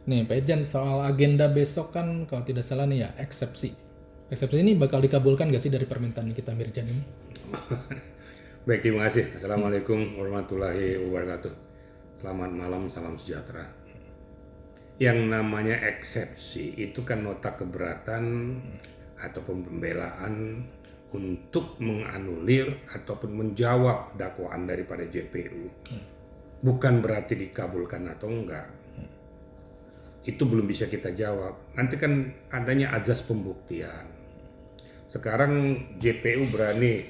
Nih, Pak Irjen, soal agenda besok kan kalau tidak salah nih ya, eksepsi. Eksepsi ini bakal dikabulkan nggak sih dari permintaan Nikita Mirjan ini? Baik, terima kasih. Assalamualaikum warahmatullahi wabarakatuh. Selamat malam, salam sejahtera. Yang namanya eksepsi itu kan nota keberatan ataupun pembelaan untuk menganulir ataupun menjawab dakwaan daripada JPU. Bukan berarti dikabulkan atau enggak. Itu belum bisa kita jawab. Nanti kan adanya azas pembuktian. Sekarang JPU berani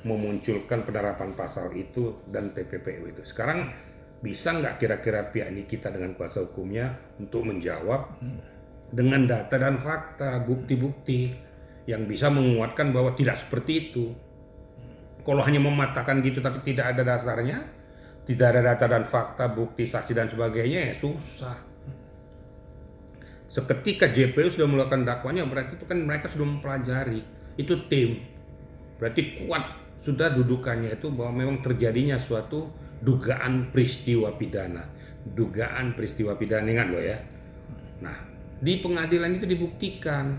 memunculkan penerapan pasal itu dan TPPU itu. Sekarang bisa nggak kira-kira pihak ini kita dengan kuasa hukumnya untuk menjawab dengan data dan fakta, bukti-bukti yang bisa menguatkan bahwa tidak seperti itu. Kalau hanya mematahkan gitu tapi tidak ada dasarnya, tidak ada data dan fakta, bukti, saksi dan sebagainya, ya susah. Seketika JPU sudah melakukan dakwanya, berarti itu kan mereka sudah mempelajari, itu tim. Berarti kuat sudah dudukannya itu bahwa memang terjadinya suatu dugaan peristiwa pidana. Dugaan peristiwa pidana, ingat loh ya. Nah, di pengadilan itu dibuktikan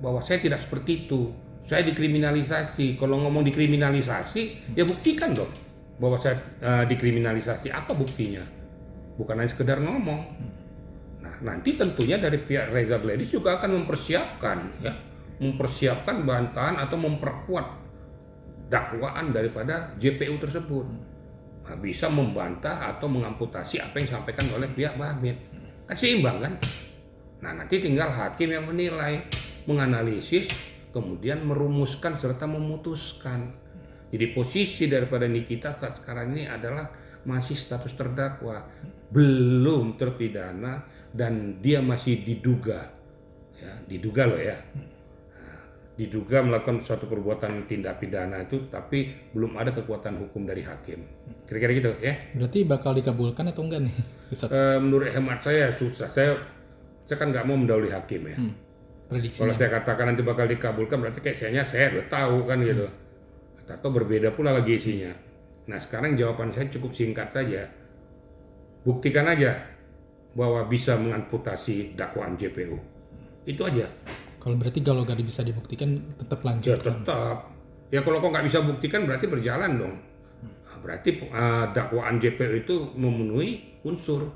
bahwa saya tidak seperti itu. Saya dikriminalisasi. Kalau ngomong dikriminalisasi, ya buktikan dong bahwa saya dikriminalisasi. Apa buktinya? Bukan hanya sekedar ngomong. Nah, nanti tentunya dari pihak Reza Gladys juga akan mempersiapkan bantahan atau memperkuat dakwaan daripada JPU tersebut. Nah, bisa membantah atau mengamputasi apa yang disampaikan oleh pihak Bahmit. Kan seimbang kan? Nah, nanti tinggal hakim yang menilai, menganalisis, kemudian merumuskan serta memutuskan. Jadi posisi daripada Nikita saat sekarang ini adalah masih status terdakwa, belum terpidana dan dia masih diduga, ya, diduga loh ya, diduga melakukan suatu perbuatan tindak pidana itu, tapi belum ada kekuatan hukum dari hakim. Kira-kira gitu ya. Berarti bakal dikabulkan atau enggak nih? Ustaz? Menurut hemat saya susah. Saya kan nggak mau mendahului hakim ya. Kalau Prediksinya. saya katakan nanti bakal dikabulkan, berarti kayaknya saya udah tahu kan gitu. Atau berbeda pula lagi isinya. Nah, sekarang jawaban saya cukup singkat saja. Buktikan aja bahwa bisa mengamputasi dakwaan JPU. Itu aja. Kalau berarti kalau nggak bisa dibuktikan tetap Ya lanjut. tetap. Ya kalau kok nggak bisa buktikan berarti berjalan dong. Nah, berarti dakwaan JPU itu memenuhi unsur.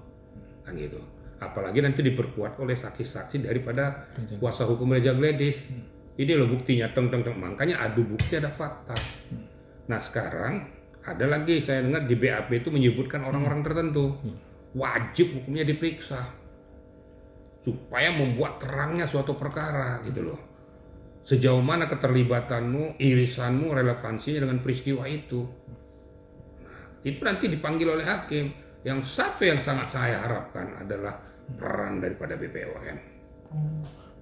Kan gitu. Apalagi nanti diperkuat oleh saksi-saksi daripada kuasa hukum Reza Gladys. Ini loh buktinya, makanya adu bukti ada fakta. Nah sekarang ada lagi saya dengar di BAP itu menyebutkan orang-orang tertentu wajib hukumnya diperiksa supaya membuat terangnya suatu perkara gitu loh. Sejauh mana keterlibatanmu, irisanmu, relevansinya dengan peristiwa itu. Nah, itu nanti dipanggil oleh hakim. Yang satu yang sangat saya harapkan adalah peran daripada BPOM.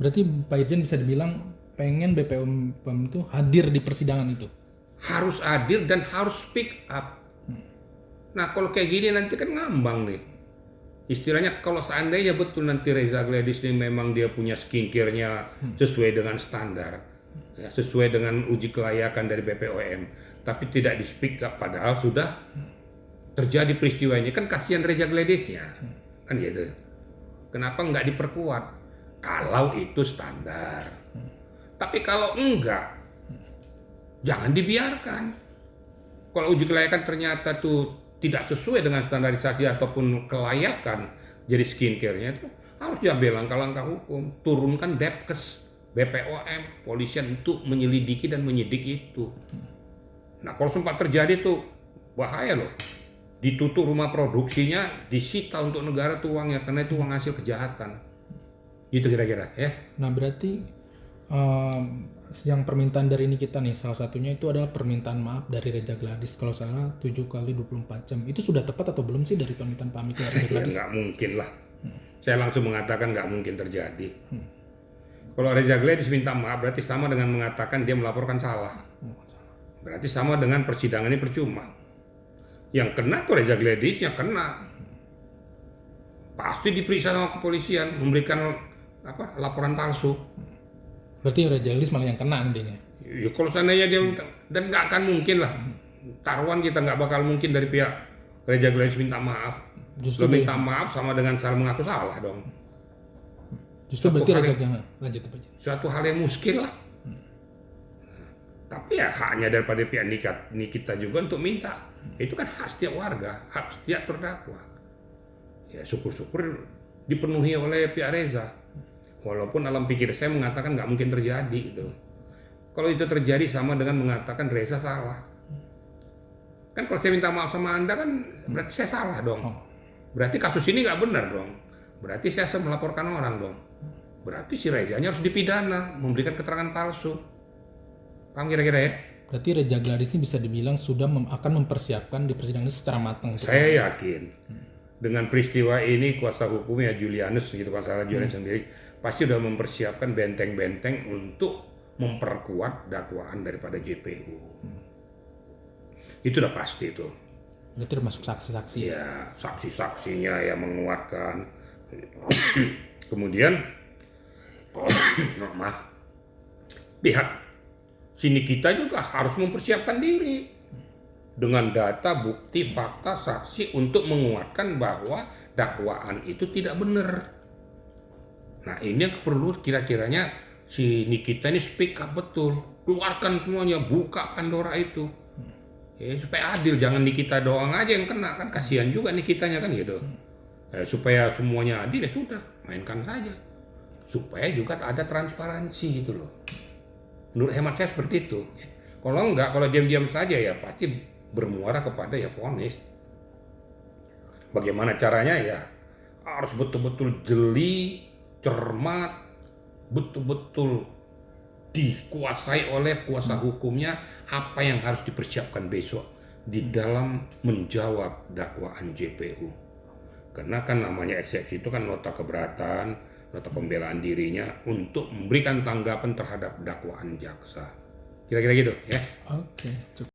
Berarti Pak Irjen bisa dibilang pengen BPOM itu hadir di persidangan itu. Harus adil dan harus speak up. Nah kalau kayak gini nanti kan ngambang nih. Istilahnya kalau seandainya betul nanti Reza Gladys ini memang dia punya skincare-nya sesuai dengan standar, ya, sesuai dengan uji kelayakan dari BPOM, tapi tidak di speak up padahal sudah terjadi peristiwa ini, kan kasihan Reza Gladys-nya, kan gitu. Kenapa nggak diperkuat? Kalau itu standar. Tapi kalau enggak, jangan dibiarkan. Kalau uji kelayakan ternyata tuh tidak sesuai dengan standarisasi ataupun kelayakan jadi skincare-nya itu harus diambil langkah-langkah hukum. Turunkan Depkes, BPOM, polisian untuk menyelidiki dan menyidik itu. Nah kalau sempat terjadi tuh bahaya loh. Ditutup rumah produksinya, disita untuk negara tuh uangnya karena itu uang hasil kejahatan. Gitu kira-kira ya. Nah berarti yang permintaan dari ini kita nih, salah satunya itu adalah permintaan maaf dari Reza Gladys kalau salah 7 kali 24 jam. Itu sudah tepat atau belum sih dari permintaan pamit dari Reza Ya Gladys? nggak mungkin lah. Saya langsung mengatakan nggak mungkin terjadi. Kalau Reza Gladys minta maaf berarti sama dengan mengatakan dia melaporkan salah. Berarti sama dengan persidangan ini percuma. Yang kena tuh Reza Gladys, yang kena. Pasti diperiksa sama kepolisian, memberikan laporan palsu. Berarti Reza Gladys malah yang kena nantinya. Ya kalau seandainya dia dan nggak akan mungkin lah. Taruhan kita nggak bakal mungkin dari pihak Reza Gladys minta maaf. Justru Lo minta maaf sama dengan salah mengaku salah dong. Justru Suatu berarti hal Reza yang- lanjut Pak Haji. suatu hal yang muskil lah. Tapi ya haknya daripada pihak Nikita juga untuk minta. Itu kan hak setiap warga, hak setiap terdakwa. Ya syukur-syukur dipenuhi oleh pihak Reza. Walaupun alam pikir saya mengatakan nggak mungkin terjadi gitu. Kalau itu terjadi sama dengan mengatakan Reza salah. Kan kalau saya minta maaf sama Anda kan berarti saya salah dong. Berarti kasus ini nggak benar dong. Berarti saya harus melaporkan orang dong. Berarti si Rezanya harus dipidana, memberikan keterangan palsu. Paham kira-kira ya? Berarti Reza Gladys ini bisa dibilang sudah akan mempersiapkan di persidangan ini secara matang. Saya yakin dengan peristiwa ini kuasa hukumnya Julianus gitu kan salah Julianus sendiri pasti sudah mempersiapkan benteng-benteng untuk memperkuat dakwaan daripada JPU. Itu udah pasti itu. Berarti termasuk saksi-saksi. Ya, saksi-saksinya yang menguatkan. Kemudian, maaf, pihak sini kita juga harus mempersiapkan diri dengan data, bukti, fakta, saksi untuk menguatkan bahwa dakwaan itu tidak benar. Nah ini yang perlu kira-kiranya si Nikita ini speak up betul, keluarkan semuanya, buka Pandora itu. Ya, supaya adil, jangan Nikita doang aja yang kena, kan kasihan juga Nikitanya kan gitu. Supaya semuanya adil ya sudah, mainkan saja. Supaya juga ada transparansi gitu loh. Menurut hemat saya seperti itu. Kalau enggak, kalau diam-diam saja ya pasti bermuara kepada ya vonis. Bagaimana caranya ya harus betul-betul jeli, cermat, betul-betul dikuasai oleh kuasa hukumnya apa yang harus dipersiapkan besok di dalam menjawab dakwaan JPU. Karena kan namanya eksepsi itu kan nota keberatan, nota pembelaan dirinya untuk memberikan tanggapan terhadap dakwaan jaksa. Kira-kira gitu ya. Oke, cukup.